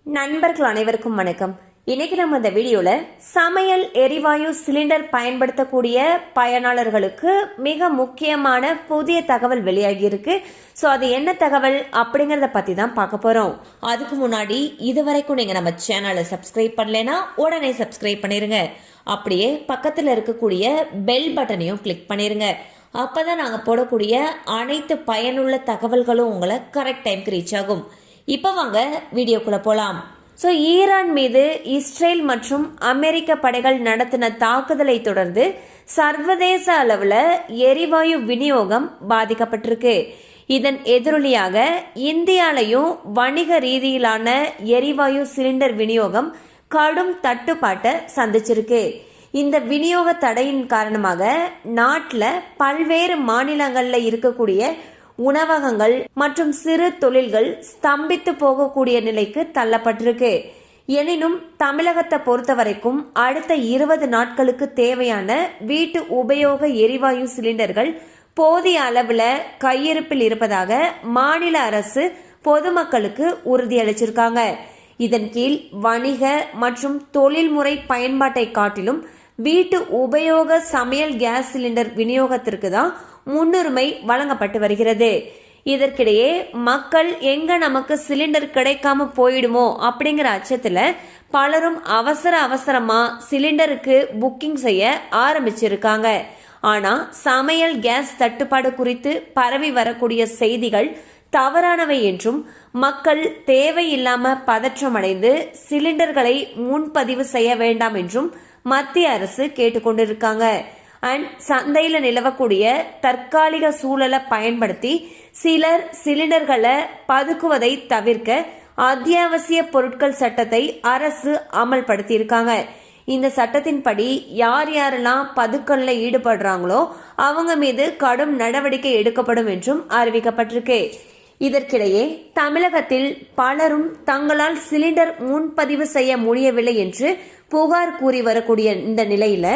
நண்பர்கள் அனைவருக்கும் வணக்கம். இன்னைக்கு நம்ம இந்த வீடியோல சமையல் எரிவாயு சிலிண்டர் பயன்படுத்தக்கூடிய பயனாளர்களுக்கு மிக முக்கியமான புதிய தகவல் வெளியாகி இருக்கு. ஸோ அது என்ன தகவல் அப்படிங்கறத பத்தி தான் பார்க்க போறோம். அதுக்கு முன்னாடி இதுவரைக்கும் நீங்க நம்ம சேனலை சப்ஸ்கிரைப் பண்ணலைன்னா உடனே சப்ஸ்கிரைப் பண்ணிருங்க. அப்படியே பக்கத்துல இருக்கக்கூடிய பெல் பட்டனையும் கிளிக் பண்ணிருங்க. அப்பதான் நாங்க போடக்கூடிய அனைத்து பயனுள்ள தகவல்களும் உங்களை கரெக்ட் டைம்க்கு ரீச் ஆகும். இப்போ வாங்க வீடியோக்குள்ள போலாம். ஸோ ஈரான் மீது இஸ்ரேல் மற்றும் அமெரிக்க படைகள் நடத்தின தாக்குதலை தொடர்ந்து சர்வதேச அளவில் எரிவாயு விநியோகம் பாதிக்கப்பட்டிருக்கு. இதன் எதிரொலியாக இந்தியாலையும் வணிக ரீதியிலான எரிவாயு சிலிண்டர் விநியோகம் கடும் தட்டுப்பாட்டை சந்திச்சிருக்கு. இந்த விநியோக தடையின் காரணமாக நாட்டில் பல்வேறு மாநிலங்களில் இருக்கக்கூடிய உணவகங்கள் மற்றும் சிறு தொழில்கள் ஸ்தம்பித்து போகக்கூடிய நிலைக்கு தள்ளப்பட்டிருக்கு. எனினும் தமிழகத்தை பொறுத்த வரைக்கும் அடுத்த 20 நாட்களுக்கு தேவையான வீட்டு உபயோக எரிவாயு சிலிண்டர்கள் போதிய அளவுல கையிருப்பில் இருப்பதாக மாநில அரசு பொதுமக்களுக்கு உறுதியளிச்சிருக்காங்க. இதன் கீழ் வணிக மற்றும் தொழில்முறை பயன்பாட்டை காட்டிலும் வீட்டு உபயோக சமையல் கேஸ் சிலிண்டர் விநியோகத்திற்கு தான் முன்னுரிமை வழங்கப்பட்டு வருகிறது. இதற்கிடையே மக்கள் எங்க நமக்கு சிலிண்டர் கிடைக்காம போயிடுமோ அப்படிங்கிற அச்சத்துல பலரும் அவசரமா சிலிண்டருக்கு புக்கிங் செய்ய ஆரம்பிச்சிருக்காங்க. ஆனா சமையல் கேஸ் தட்டுப்பாடு குறித்து பரவி வரக்கூடிய செய்திகள் தவறானவை என்றும் மக்கள் தேவையில்லாம பதற்றமடைந்து சிலிண்டர்களை முன்பதிவு செய்ய வேண்டாம் என்றும் மத்திய அரசு கேட்டுக்கொண்டிருக்காங்க. அண்ட் சந்தையில் நிலவக்கூடிய தற்காலிக சூழலை பயன்படுத்தி சிலர் சிலிண்டர்களை பதுக்குவதை தவிர்க்க அத்தியாவசிய பொருட்கள் சட்டத்தை அரசு அமல்படுத்தியிருக்காங்க. இந்த சட்டத்தின்படி யாரெல்லாம் பதுக்கல்ல ஈடுபடுறாங்களோ அவங்க மீது கடும் நடவடிக்கை எடுக்கப்படும் என்றும் அறிவிக்கப்பட்டிருக்கு. இதற்கிடையே தமிழகத்தில் பலரும் தங்களால் சிலிண்டர் முன்பதிவு செய்ய முடியவில்லை என்று புகார் கூறி வரக்கூடிய இந்த நிலையில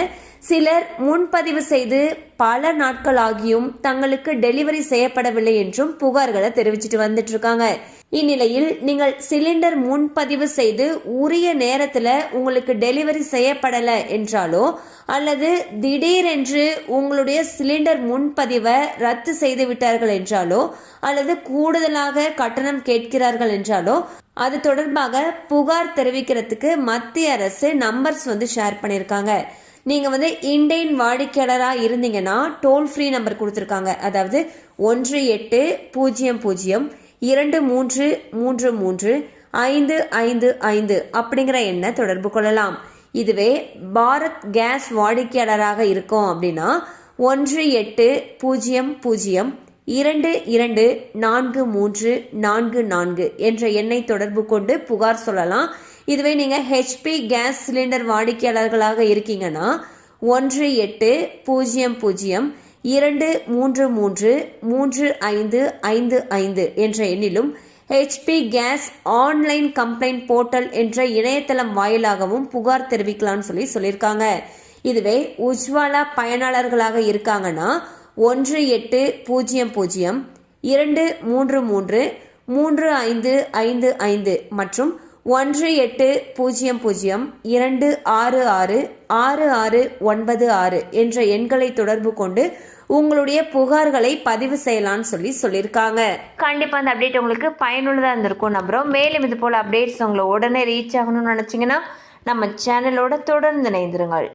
சிலர் முன்பதிவு செய்து பல நாட்கள் ஆகியும் தங்களுக்கு டெலிவரி செய்யப்படவில்லை என்றும் புகார்களை தெரிவிச்சிட்டு வந்துட்டு இருக்காங்க. இந்நிலையில் நீங்கள் சிலிண்டர் முன்பதிவு செய்து உரிய நேரத்துல உங்களுக்கு டெலிவரி செய்யப்படல என்றாலோ அல்லது திடீரென்று உங்களுடைய சிலிண்டர் முன்பதிவை ரத்து செய்து விட்டார்கள் என்றாலோ அல்லது கூடுதலாக கட்டணம் கேட்கிறார்கள் என்றாலோ அது தொடர்பாக புகார் தெரிவிக்கிறதுக்கு மத்திய அரசு நம்பர்ஸ் ஷேர் பண்ணியிருக்காங்க. நீங்க இண்டேன் வாடிக்கையாளரா இருந்தீங்கன்னா டோல் ஃப்ரீ நம்பர் கொடுத்திருக்காங்க. அதாவது 180023335555 அப்படிங்கிற எண்ணை தொடர்பு கொள்ளலாம். இதுவே பாரத் கேஸ் வாடிக்கையாளராக இருக்கும் அப்படின்னா 180022243444 என்ற எண்ணை தொடர்பு கொண்டு புகார் சொல்லலாம். இதுவே நீங்க ஹெச்பி கேஸ் சிலிண்டர் வாடிக்கையாளர்களாக இருக்கீங்கன்னா 180023333555 என்ற எண்ணிலும் HP gas online complaint portal என்ற இணையதளம் வாயிலாகவும் புகார் தெரிவிக்கலாம்னு சொல்லியிருக்காங்க. இதுவே உஜ்வாலா பயனாளர்களாக இருக்காங்கன்னா 180023333555 மற்றும் 1800266696 என்ற எண்களை தொடர்பு கொண்டு உங்களுடைய புகார்களை பதிவு செய்யலாம்னு சொல்லியிருக்காங்க. கண்டிப்பா அந்த அப்டேட் உங்களுக்கு பயனுள்ளதா இருந்திருக்கும் நம்புறோம். மேலும் இது போல அப்டேட்ஸ் உங்களை உடனே ரீச் ஆகணும்னு நினைச்சீங்கன்னா நம்ம சேனலோட தொடர்ந்து இணைந்திருங்கள்.